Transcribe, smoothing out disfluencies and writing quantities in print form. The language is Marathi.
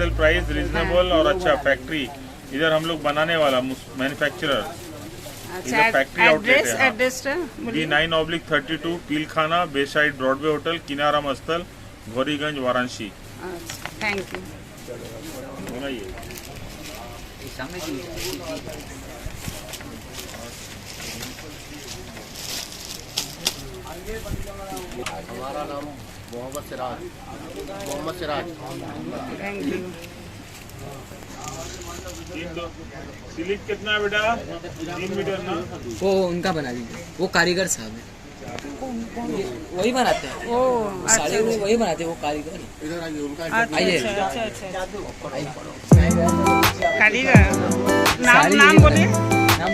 होलसेल प्राइस रीजनेबल और अच्छा फैक्ट्री इधर हम लोग बनाने वाला मैन्युफैक्चरर। अच्छा, फैक्ट्री आउटलेट है। Address B9/32 Peelkhana beside Broadway hotel Kinaram स्थल गौरीगंज वाराणसी। Thank you. हमारा नाम Mohammad Siraj. Thank you. Slip कितना है बेटा? 3 मीटर ना? वो उनका बना दीजिए, वो कारीगर साहब है, वही बनाते हैं। ओ साड़ी वही बनाते हैं, वो कारीगर। इधर आइए, उनका आइए। कारीगर नाम बोलिए। नाम